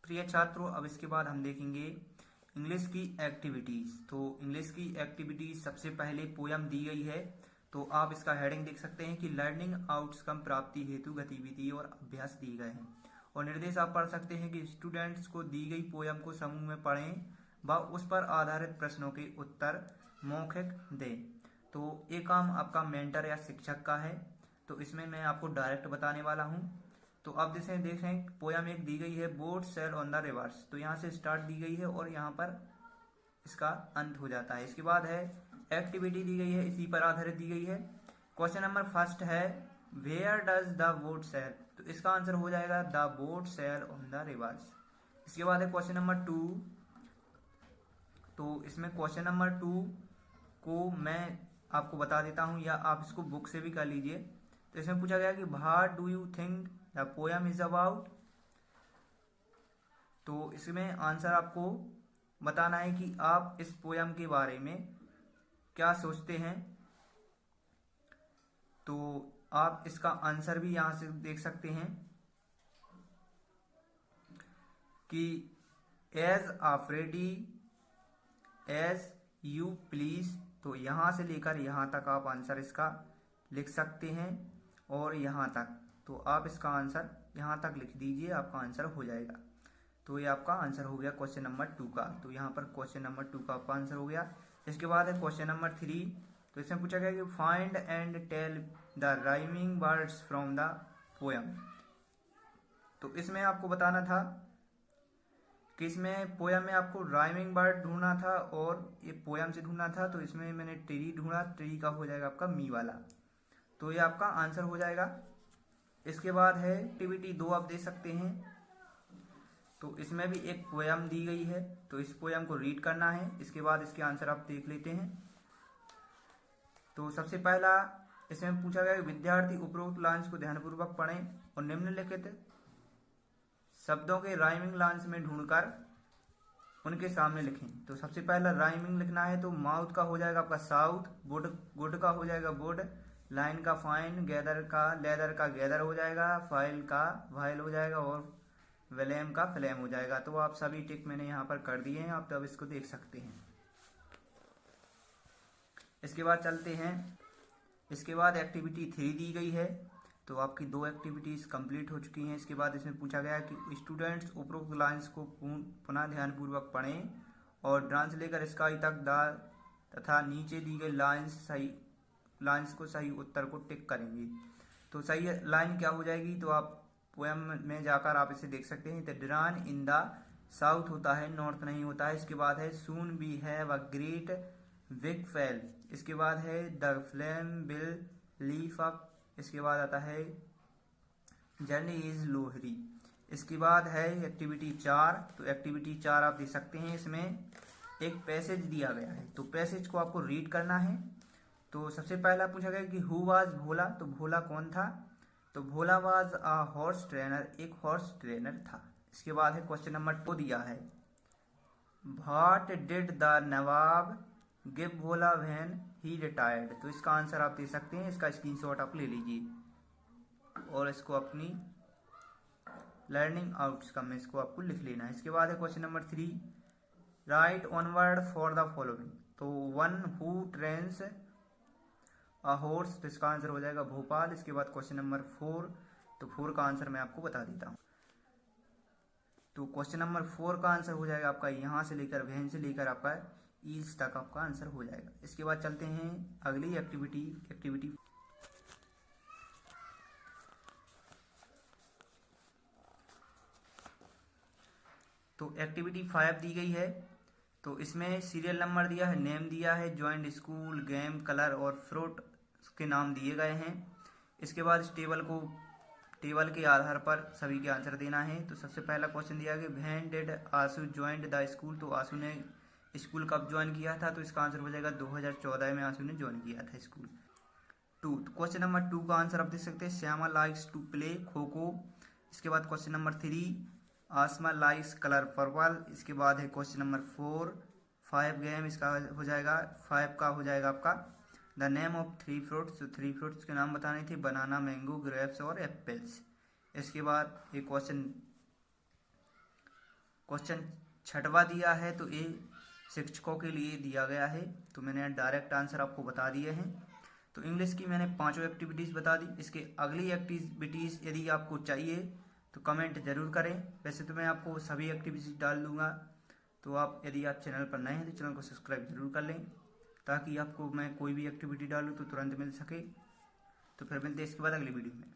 प्रिय छात्रों, अब इसके बाद हम देखेंगे इंग्लिश की एक्टिविटीज़। तो इंग्लिश की एक्टिविटीज़ सबसे पहले पोयम दी गई है। तो आप इसका हेडिंग देख सकते हैं कि लर्निंग आउटकम प्राप्ति हेतु गतिविधि और अभ्यास दिए गए हैं। और निर्देश आप पढ़ सकते हैं कि स्टूडेंट्स को दी गई पोयम को समूह में पढ़ें व उस पर आधारित प्रश्नों के उत्तर मौखिक दें। तो ये काम आपका मेंटर या शिक्षक का है। तो इसमें मैं आपको डायरेक्ट बताने वाला हूँ। तो अब जैसे देखें, पोयम एक दी गई है, boat sail on the rivers. तो यहाँ से स्टार्ट दी गई है और यहाँ पर इसका अंत हो जाता है। इसके बाद है एक्टिविटी दी गई है, इसी पर आधारित दी गई है। क्वेश्चन नंबर फर्स्ट है where does the boat sail. तो इसका आंसर हो जाएगा the boat sail on the rivers. इसके बाद है क्वेश्चन नंबर 2। तो इसमें क्वेश्चन नंबर 2 को मैं आपको बता देता हूँ, या आप इसको बुक से भी कर लीजिए। तो इसमें पूछा गया कि what do you think the poem is about. तो इसमें आंसर आपको बताना है कि आप इस पोयम के बारे में क्या सोचते हैं। तो आप इसका आंसर भी यहां से देख सकते हैं कि एज ऑफरेडी एज यू प्लीज। तो यहां से लेकर यहां तक आप आंसर इसका लिख सकते हैं, और यहां तक। तो आप इसका आंसर यहां तक लिख दीजिए, आपका आंसर हो जाएगा। तो ये आपका आंसर हो गया क्वेश्चन नंबर 2 का। तो यहाँ पर क्वेश्चन नंबर 2 का आपका आंसर हो गया। इसके बाद है क्वेश्चन नंबर 3। तो इसमें पूछा गया कि find and tell the rhyming words from the poem. तो इसमें आपको बताना था कि इसमें पोयम में आपको राइमिंग वर्ड ढूंढना था, और ये पोयम से ढूंढना था। तो इसमें मैंने ट्री ढूंढा, ट्री का हो जाएगा आपका मी वाला। तो ये आपका आंसर हो जाएगा। इसके बाद है एक्टिविटी 2 आप दे सकते हैं। तो इसमें भी एक पोयम दी गई है, तो इस पोयम को रीड करना है। इसके बाद इसके आंसर आप देख लेते हैं। तो सबसे पहला इसमें पूछा गया कि विद्यार्थी उपरोक्त लाइन्स को ध्यानपूर्वक पढ़ें और निम्नलिखित शब्दों के राइमिंग लाइन्स में ढूंढकर उनके सामने लिखें। तो सबसे पहला राइमिंग लिखना है, तो माउथ का हो जाएगा आपका साउथ, वुड गुड का हो जाएगा वुड, लाइन का फाइन, गैदर का लेदर का गैदर हो जाएगा, फाइल का वाइल हो जाएगा, और फ्लेम का फ्लेम हो जाएगा। तो आप सभी टिक मैंने यहाँ पर कर दिए हैं, आप तब इसको देख सकते हैं। इसके बाद चलते हैं। इसके बाद एक्टिविटी 3 दी गई है। तो आपकी 2 एक्टिविटीज कंप्लीट हो चुकी हैं। इसके बाद इसमें पूछा गया कि स्टूडेंट्स उपरोक्त लाइन्स को पुनः ध्यानपूर्वक पढ़ें और ड्रांस लेकर स्काई तक तथा नीचे दी गई लाइन्स को सही उत्तर को टिक करेंगे। तो सही लाइन क्या हो जाएगी, तो आप पोयम में जाकर आप इसे देख सकते हैं। The drawn in the south होता है, नॉर्थ नहीं होता है। इसके बाद है soon be have a great big fail. इसके बाद है the flame will leaf up. इसके बाद आता है जर्नी इज लोहरी। इसके बाद है एक्टिविटी 4। तो एक्टिविटी 4 आप देख सकते हैं। इसमें एक पैसेज दिया गया है, तो पैसेज को आपको रीड करना है। तो सबसे पहला पूछा गया कि हु वाज भोला। तो भोला कौन था, तो भोला वाज अ हॉर्स ट्रेनर, एक हॉर्स ट्रेनर था। इसके बाद है क्वेश्चन नंबर 2 दिया है, what did the Nawab give Bhola when he retired. तो इसका आंसर आप दे सकते हैं, इसका स्क्रीनशॉट आप ले लीजिए और इसको अपनी लर्निंग आउटकम में इसको आपको लिख लेना है। इसके बाद है question number 3, write one word for the following. तो one who trains a horse, तो इसका आंसर हो जाएगा भोपाल। इसके बाद क्वेश्चन नंबर 4। तो 4 का आंसर मैं आपको बता देता हूँ। तो क्वेश्चन नंबर 4 का आंसर हो जाएगा आपका यहाँ से लेकर वैन से लेकर आपका ईज तक आपका आंसर हो जाएगा। इसके बाद चलते हैं अगली एक्टिविटी तो एक्टिविटी 5 दी गई है। तो इसमें सीरियल नंबर दिया है, नेम दिया है, ज्वाइंट स्कूल, गेम, कलर और फ्रूट के नाम दिए गए हैं। इसके बाद इस टेबल के आधार पर सभी के आंसर देना है। तो सबसे पहला क्वेश्चन दिया गया when did Ashu joint the school. तो आशु ने स्कूल कब ज्वाइन किया था, तो इसका आंसर हो जाएगा 2014 में आशु ने ज्वाइन किया था स्कूल। 2 क्वेश्चन नंबर 2 का आंसर आप देख सकते हैं, Shyama likes to play kho kho. इसके बाद क्वेश्चन नंबर 3, आसमा लाइक्स कलर पर्पल। इसके बाद है क्वेश्चन नंबर 4, 5 गेम। इसका हो जाएगा 5 का हो जाएगा आपका द नेम ऑफ 3 फ्रूट्स। तो 3 फ्रूट्स के नाम बताने थे, बनाना, मैंगो, ग्रेप्स और एप्पल्स। इसके बाद एक क्वेश्चन क्वेश्चन छठवा दिया है तो ये शिक्षकों के लिए दिया गया है, तो मैंने डायरेक्ट आंसर आपको बता दिए हैं। तो इंग्लिश की मैंने 5 एक्टिविटीज़ बता दी। इसके अगली एक्टिविटीज़ यदि आपको चाहिए तो कमेंट ज़रूर करें। वैसे तो मैं आपको सभी एक्टिविटीज़ डाल दूँगा, तो आप यदि आप चैनल पर नए हैं तो चैनल को सब्सक्राइब जरूर कर लें, ताकि आपको मैं कोई भी एक्टिविटी डालूँ तो तुरंत मिल सके। तो फिर मिलते हैं इसके बाद अगली वीडियो में।